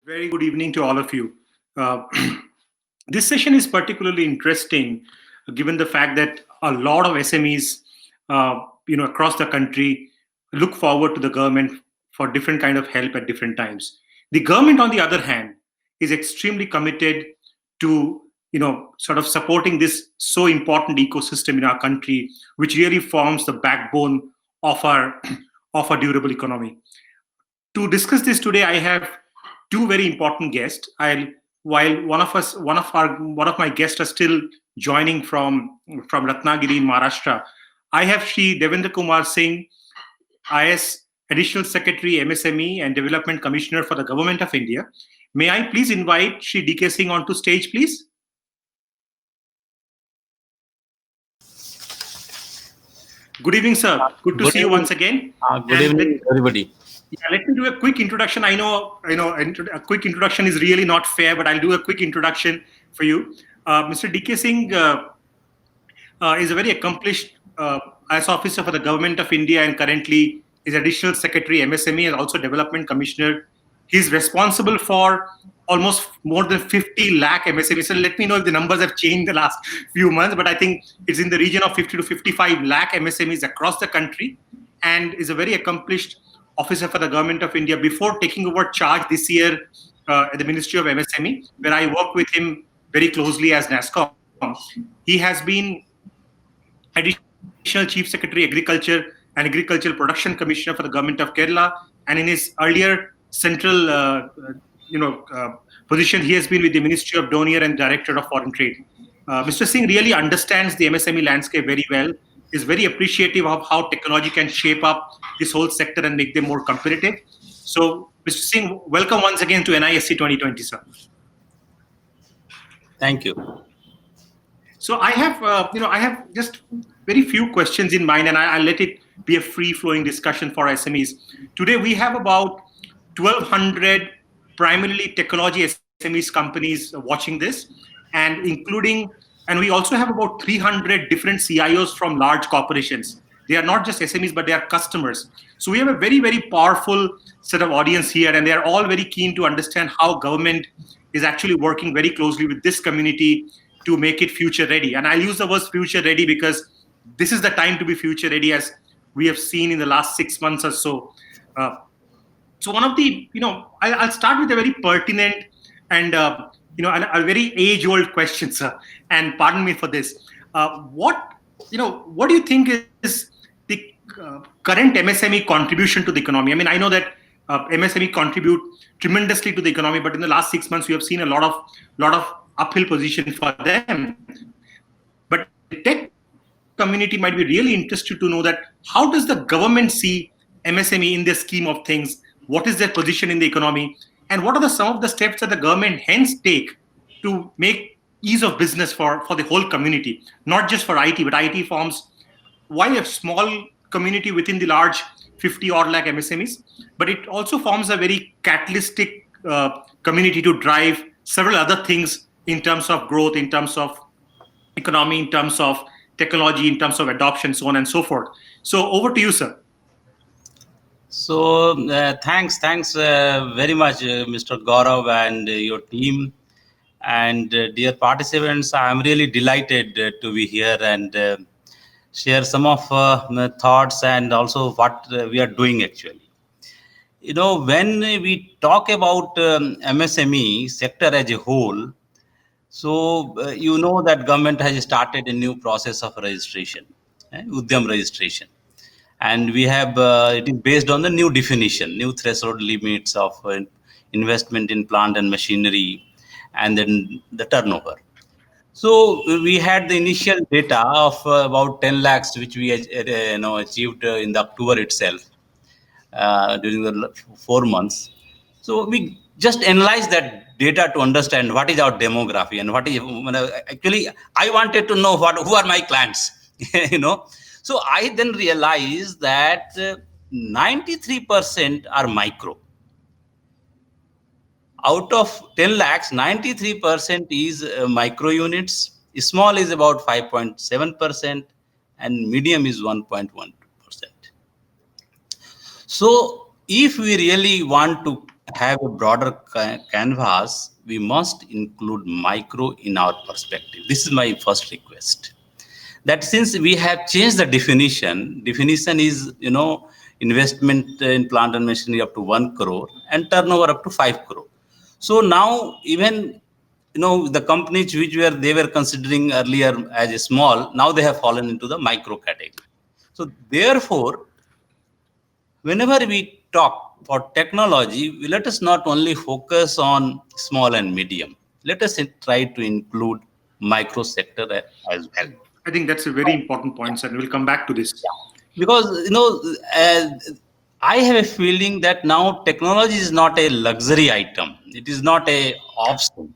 Very good evening to all of you. Uh, this session is particularly interesting given the fact that a lot of SMEs, across the country look forward to the government for different kind of help at different times. The government, on the other hand, is extremely committed to, sort of supporting this so important ecosystem in our country, which really forms the backbone of our of a durable economy. To discuss this today, I have two very important guests. I'll while one of my guests are still joining from Ratnagiri in Maharashtra. I have Shri Devendra Kumar Singh, IS Additional Secretary, MSME and Development Commissioner for the Government of India. May I please invite Shri DK Singh onto stage, please? Good evening, sir. Good to Good see you evening. once again. Good evening, everybody. Yeah, let me do a quick introduction. A quick introduction is really not fair, but I'll do a quick introduction for you. Mr. DK Singh is a very accomplished IS officer for the Government of India and currently is Additional Secretary, MSME, and also Development Commissioner. He's responsible for almost more than 50 lakh MSMEs. So let me know if the numbers have changed the last few months, but I think it's in the region of 50 to 55 lakh MSMEs across the country and is a very accomplished officer for the Government of India before taking over charge this year at the Ministry of MSME, where I work with him very closely as NASCOM. He has been Additional Chief Secretary, Agriculture and Agricultural Production Commissioner for the Government of Kerala, and in his earlier central, position, he has been with the Ministry of Donier and Director of Foreign Trade. Mr. Singh really understands the MSME landscape very well. Is very appreciative of how technology can shape up this whole sector and make them more competitive. So, Mr. Singh, welcome once again to NISC 2020, sir. Thank you. So I have just very few questions in mind, and I'll let it be a free-flowing discussion for SMEs. Today we have about 1,200 primarily technology SMEs companies watching this, and we also have about 300 different CIOs from large corporations. They are not just SMEs, but they are customers. So we have a very, very powerful set of audience here, and they are all very keen to understand how government is actually working very closely with this community to make it future ready. And I'll use the word future ready because this is the time to be future ready, as we have seen in the last 6 months or so. So one of the, I'll start with a very pertinent and, a very age-old question, sir. And pardon me for this. What do you think is the current MSME contribution to the economy? I mean, I know that MSME contribute tremendously to the economy, but in the last 6 months, we have seen a lot of uphill position for them. But the tech community might be really interested to know that how does the government see MSME in the scheme of things? What is their position in the economy? And what are some of the steps that the government hence take to make ease of business for the whole community, not just for IT, but IT forms why a small community within the large 50 odd lakh MSMEs, but it also forms a very catalytic community to drive several other things in terms of growth, in terms of economy, in terms of technology, in terms of adoption, so on and so forth. So over to you, sir. So thanks very much, Mr. Gaurav and your team. And dear participants, I'm really delighted to be here and share some of my thoughts and also what we are doing actually. When we talk about MSME sector as a whole, so that government has started a new process of registration, Udyam registration. And we have, it is based on the new definition, new threshold limits of investment in plant and machinery, and then the turnover. So we had the initial data of about 10 lakhs, which we achieved in the October itself during the 4 months. So we just analyze that data to understand what is our demography and what is actually I wanted to know who are my clients, So I then realized that 93% are micro. Out of 10 lakhs, 93% is micro units. Small is about 5.7% and medium is 1.1%. So if we really want to have a broader canvas, we must include micro in our perspective. This is my first request. That since we have changed the definition is, investment in plant and machinery up to 1 crore and turnover up to 5 crore. So now even, the companies which they were considering earlier as a small, now they have fallen into the micro category. So therefore, whenever we talk for technology, let us not only focus on small and medium. Let us try to include micro sector as well. I think that's a very important point, and we'll come back to this. Because uh, I have a feeling that now technology is not a luxury item. It is not a option.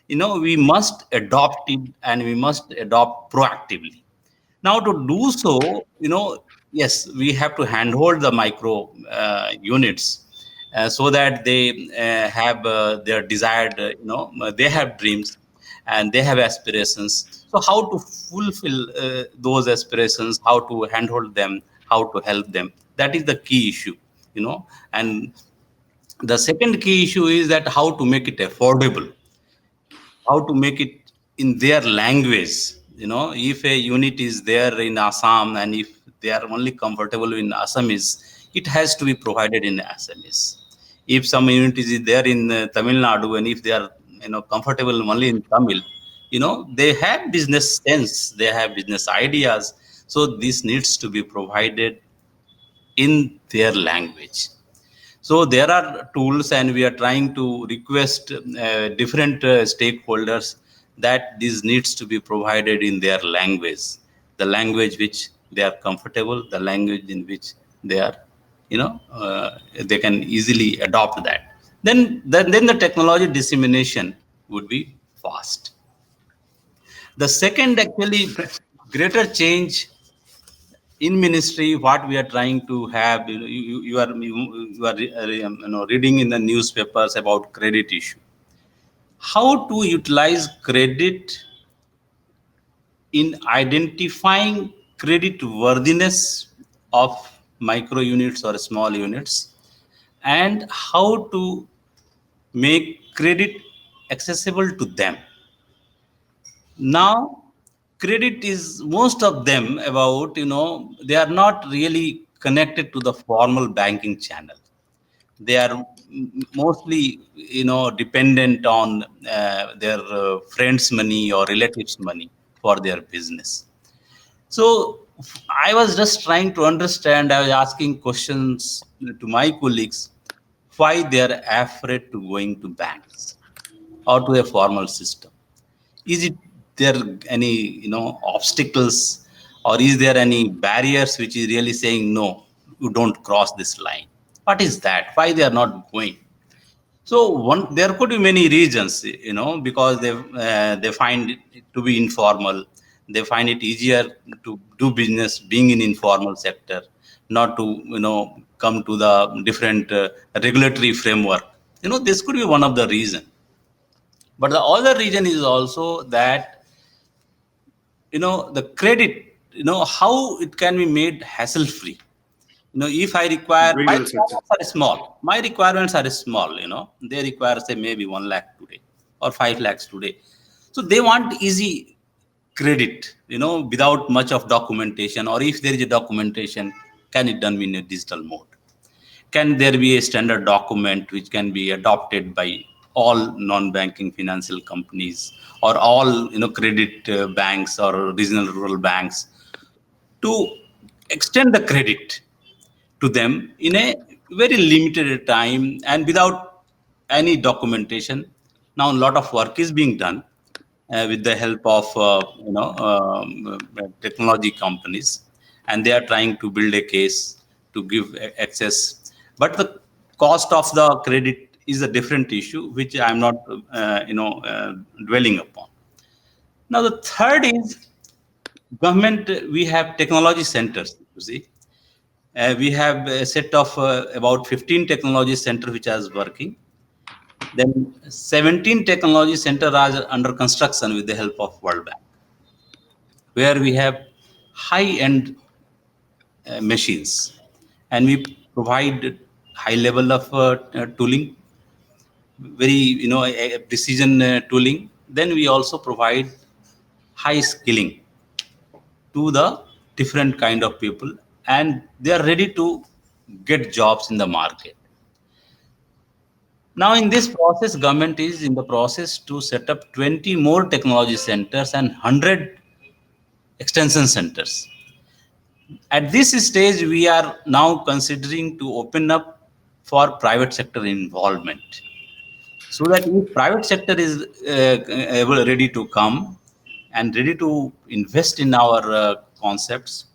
We must adopt it, and we must adopt proactively. Now, to do so, yes, we have to handhold the micro units so that they have their desired, they have dreams and they have aspirations. So, how to fulfill those aspirations, how to handhold them, how to help them, that is the key issue, And the second key issue is that how to make it affordable, how to make it in their language. If a unit is there in Assam and if they are only comfortable in Assamese, it has to be provided in Assamese. If some unit is there in Tamil Nadu and if they are comfortable only in Tamil, they have business sense, they have business ideas. So this needs to be provided in their language. So there are tools, and we are trying to request different stakeholders that this needs to be provided in their language, the language which they are comfortable, the language in which they are, they can easily adopt that. Then the technology dissemination would be fast. The second, actually, greater change in ministry, what we are trying to have, you are reading in the newspapers about credit issue. How to utilize credit in identifying credit worthiness of micro units or small units, and how to make credit accessible to them. Now, credit is most of them about, they are not really connected to the formal banking channel. They are mostly, dependent on their friends' money or relatives' money for their business. So I was just trying to understand, I was asking questions to my colleagues, why they are afraid to going to banks or to a formal system. Is it there any obstacles, or is there any barriers which is really saying no, you don't cross this line? What is that? Why they are not going? So there could be many reasons, because they find it to be informal. They find it easier to do business being in informal sector, not to come to the different regulatory framework. This could be one of the reason. But the other reason is also that the credit, how it can be made hassle free. If I require, my requirements are small, they require, say, maybe 1 lakh today or 5 lakhs today. So they want easy credit, without much of documentation, or if there is a documentation, can it done in a digital mode? Can there be a standard document which can be adopted by all non-banking financial companies or all credit banks or regional rural banks, to extend the credit to them in a very limited time and without any documentation? Now a lot of work is being done with the help of technology companies, and they are trying to build a case to give access. But the cost of the credit is a different issue, which I am not dwelling upon. Now the third is government. We have technology centers, you see. We have a set of about 15 technology centers which are working. Then 17 technology centers are under construction with the help of World Bank, where we have high-end machines, and we provide high level of tooling, very precision tooling. Then we also provide high skilling to the different kind of people, and they are ready to get jobs in the market. Now, in this process, government is in the process to set up 20 more technology centers and 100 extension centers. At this stage, we are now considering to open up for private sector involvement, so that if private sector is ready to come and ready to invest in our concepts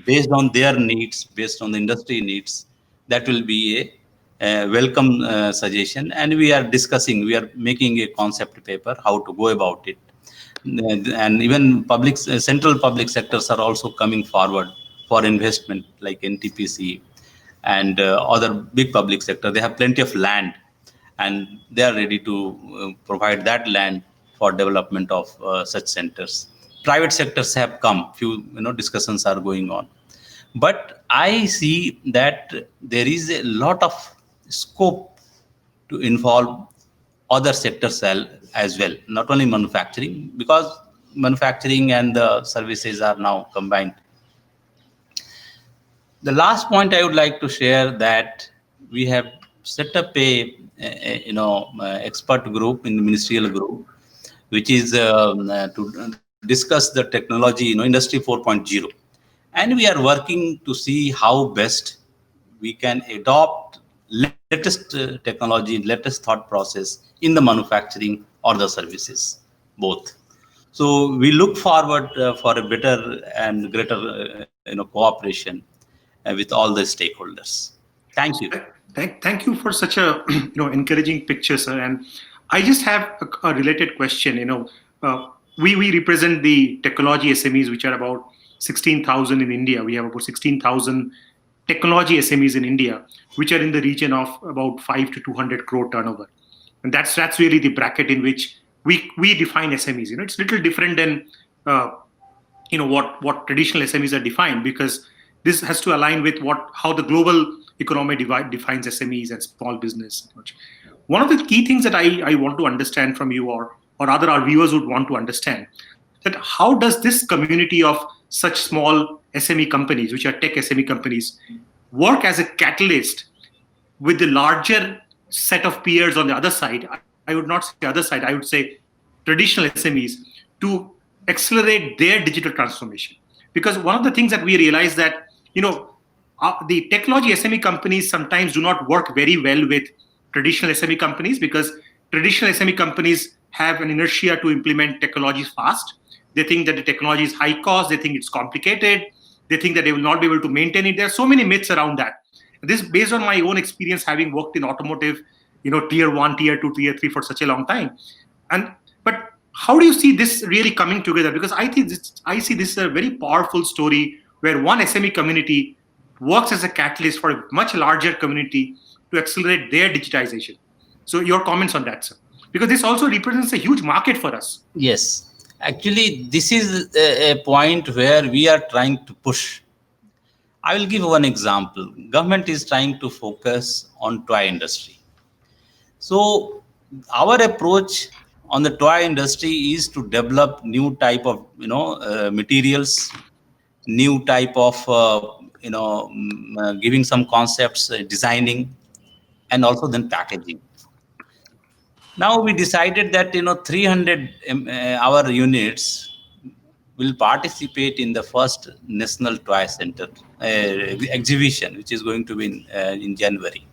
based on their needs, based on the industry needs, that will be a welcome suggestion. And we are discussing, we are making a concept paper how to go about it. And even central public sectors are also coming forward for investment, like NTPC and other big public sector. They have plenty of land, and they are ready to provide that land for development of such centers. Private sectors have come, few discussions are going on, but I see that there is a lot of scope to involve other sectors as well, not only manufacturing, because manufacturing and the services are now combined. The last point I would like to share, that we have set up a expert group in the ministerial group, which is to discuss the technology, industry 4.0, and we are working to see how best we can adopt latest technology, latest thought process in the manufacturing or the services, both. So we look forward for a better and greater cooperation with all the stakeholders. Thank you. Thank you for such a encouraging picture, sir. And I just have a related question. We represent the technology SMEs, which are about 16,000 in India. We have about 16,000 technology SMEs in India, which are in the region of about 5 to 200 crore turnover, and that's really the bracket in which we define SMEs. It's a little different than what traditional SMEs are defined, because this has to align with how the global economy defines SMEs and small business. One of the key things that I want to understand from you, or rather our viewers would want to understand, that how does this community of such small SME companies, which are tech SME companies, work as a catalyst with the larger set of peers on the other side? I would not say the other side, I would say traditional SMEs, to accelerate their digital transformation. Because one of the things that we realize that, the technology SME companies sometimes do not work very well with traditional SME companies, because traditional SME companies have an inertia to implement technologies fast. They think that the technology is high cost. They think it's complicated. They think that they will not be able to maintain it. There are so many myths around that. This, based on my own experience, having worked in automotive, tier 1, tier 2, tier 3 for such a long time. But how do you see this really coming together? Because I see this as a very powerful story where one SME community works as a catalyst for a much larger community to accelerate their digitization. So your comments on that, sir? Because this also represents a huge market for us. Yes. Actually, this is a point where we are trying to push. I will give one example. Government is trying to focus on toy industry. So our approach on the toy industry is to develop new type of materials, new type of giving some concepts, designing, and also then packaging. Now we decided that 300 our units will participate in the first National Toy Center exhibition, which is going to be in January.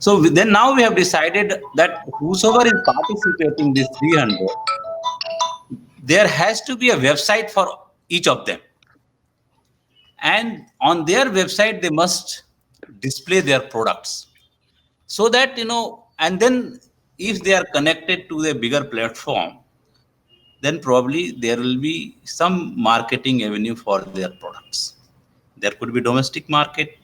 So then now we have decided that whosoever is participating this 300, there has to be a website for each of them. And on their website, they must display their products. So that, and then if they are connected to a bigger platform, then probably there will be some marketing avenue for their products. There could be domestic market,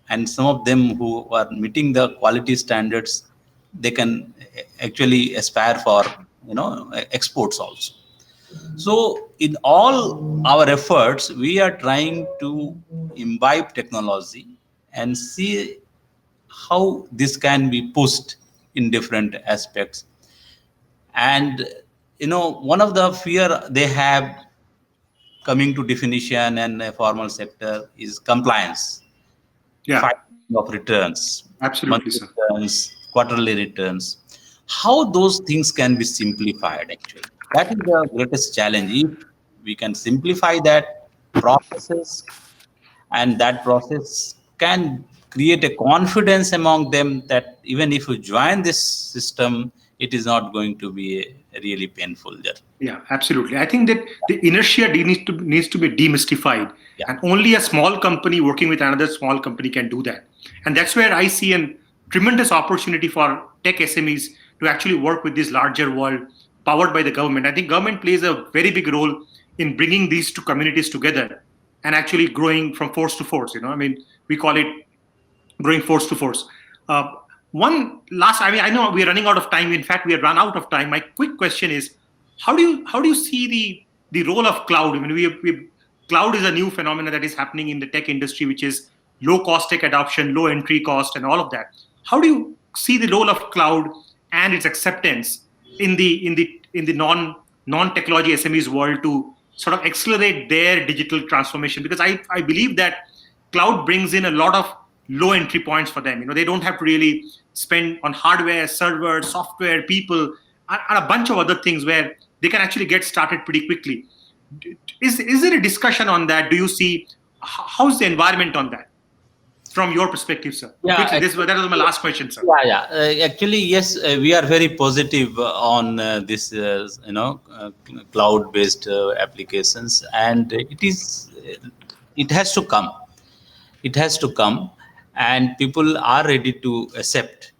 and some of them who are meeting the quality standards, they can actually aspire for exports also. So in all our efforts, we are trying to imbibe technology and see how this can be pushed in different aspects. And one of the fear they have coming to definition and a formal sector is compliance, Yeah, filing of returns, absolutely, monthly sir. returns, quarterly returns. How those things can be simplified actually? That is the greatest challenge. If we can simplify that processes, and that process can create a confidence among them that even if you join this system, it is not going to be a really painful journey. Yeah, absolutely. I think that the inertia needs to be demystified, Yeah. and only a small company working with another small company can do that. And that's where I see a tremendous opportunity for tech SMEs to actually work with this larger world powered by the government. I think government plays a very big role in bringing these two communities together and actually growing from force to force. I mean, we call it growing force to force. Uh, One last, I mean, I know we're running out of time. In fact, we have run out of time. My quick question is, how do you see the role of cloud? I mean, cloud is a new phenomenon that is happening in the tech industry, which is low cost tech adoption, low entry cost, and all of that. How do you see the role of cloud and its acceptance in the non technology SMEs world to sort of accelerate their digital transformation? Because I believe that cloud brings in a lot of low entry points for them. They don't have to really spend on hardware, servers, software, people, and a bunch of other things where they can actually get started pretty quickly. Is there a discussion on that? Do you see how's the environment on that from your perspective, sir? Yeah, Quickly, that was my last question, sir. Actually, yes, we are very positive on this, cloud-based applications, and it has to come. It has to come, and people are ready to accept.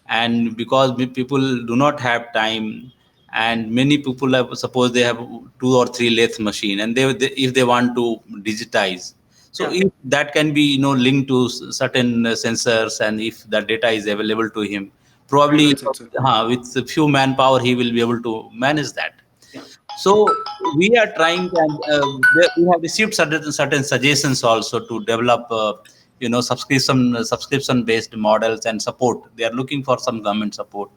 And because people do not have time, and many people have, suppose they have 2 or 3 lathe machine, and if they want to digitize, so Yeah. if that can be linked to certain sensors, and if the data is available to him, probably Well said, sir. with a few manpower he will be able to manage that. Yeah. So we are trying, and we have received certain suggestions also to develop, subscription based models and support. They are looking for some government support,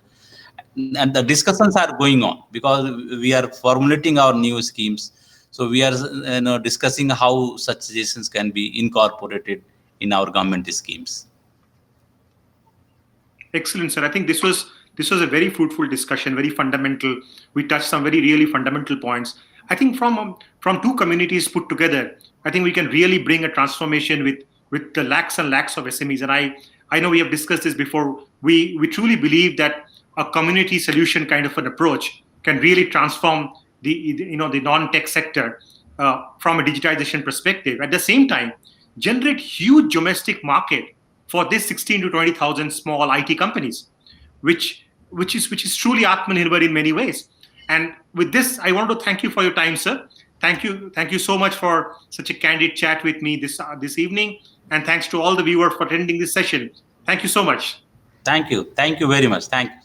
and the discussions are going on because we are formulating our new schemes. So we are, discussing how such suggestions can be incorporated in our government schemes. Excellent, sir. I think this was a very fruitful discussion, very fundamental. We touched some very really fundamental points. I think from two communities put together, I think we can really bring a transformation with the lakhs and lakhs of SMEs. And I know we have discussed this before. We truly believe that a community solution kind of an approach can really transform the non-tech sector from a digitization perspective. At the same time, generate huge domestic market for this 16 to 20,000 small IT companies, which is truly Atmanirbhar in many ways. And with this, I want to thank you for your time, sir. Thank you so much for such a candid chat with me this evening, and thanks to all the viewers for attending this session. Thank you so much. Thank you very much. Thank you.